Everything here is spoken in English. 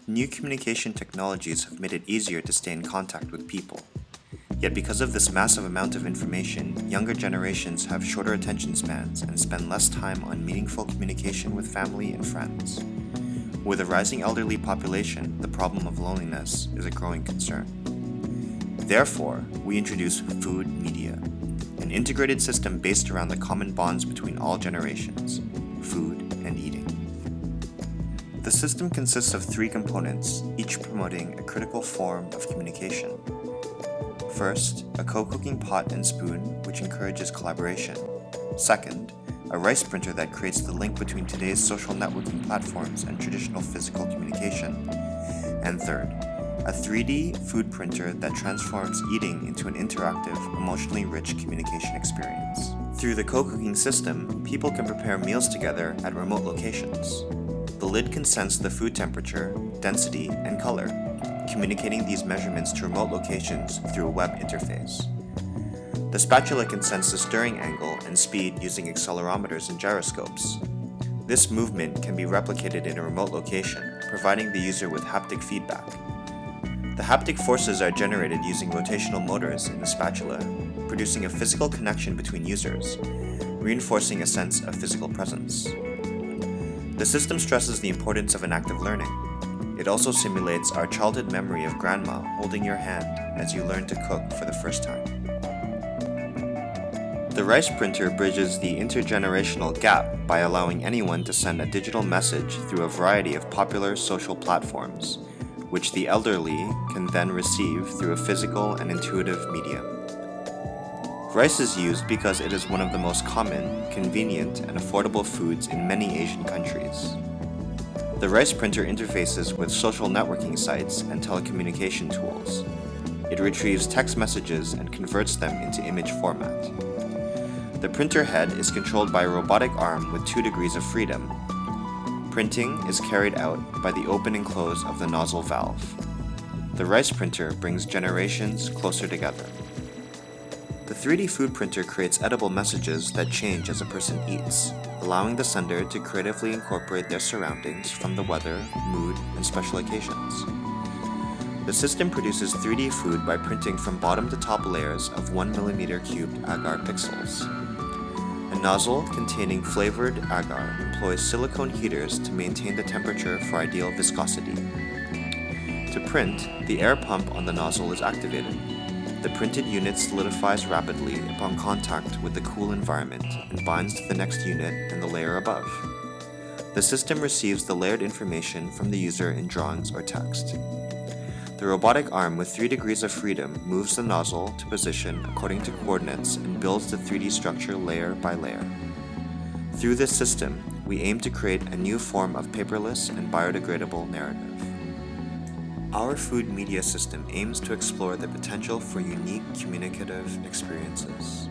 New communication technologies have made it easier to stay in contact with people. Yet because of this massive amount of information, younger generations have shorter attention spans and spend less time on meaningful communication with family and friends. With a rising elderly population, the problem of loneliness is a growing concern. Therefore, we introduce food media, an integrated system based around the common bonds between all generations, food and eating. The system consists of 3 components, each promoting a critical form of communication. First, a co-cooking pot and spoon, which encourages collaboration. Second, a rice printer that creates the link between today's social networking platforms and traditional physical communication. And third, a 3D food printer that transforms eating into an interactive, emotionally rich communication experience. Through the co-cooking system, people can prepare meals together at remote locations. The lid can sense the food temperature, density, and color, communicating these measurements to remote locations through a web interface. The spatula can sense the stirring angle and speed using accelerometers and gyroscopes. This movement can be replicated in a remote location, providing the user with haptic feedback. The haptic forces are generated using rotational motors in the spatula, producing a physical connection between users, reinforcing a sense of physical presence. The system stresses the importance of an active learning. It also simulates our childhood memory of grandma holding your hand as you learn to cook for the first time. The rice printer bridges the intergenerational gap by allowing anyone to send a digital message through a variety of popular social platforms, which the elderly can then receive through a physical and intuitive medium. Rice is used because it is one of the most common, convenient, and affordable foods in many Asian countries. The rice printer interfaces with social networking sites and telecommunication tools. It retrieves text messages and converts them into image format. The printer head is controlled by a robotic arm with 2 degrees of freedom. Printing is carried out by the open and close of the nozzle valve. The rice printer brings generations closer together. The 3D food printer creates edible messages that change as a person eats, allowing the sender to creatively incorporate their surroundings from the weather, mood, and special occasions. The system produces 3D food by printing from bottom to top layers of 1mm cubed agar pixels. A nozzle containing flavored agar employs silicone heaters to maintain the temperature for ideal viscosity. To print, the air pump on the nozzle is activated. The printed unit solidifies rapidly upon contact with the cool environment and binds to the next unit and the layer above. The system receives the layered information from the user in drawings or text. The robotic arm with 3 degrees of freedom moves the nozzle to position according to coordinates and builds the 3D structure layer by layer. Through this system, we aim to create a new form of paperless and biodegradable narrative. Our food media system aims to explore the potential for unique communicative experiences.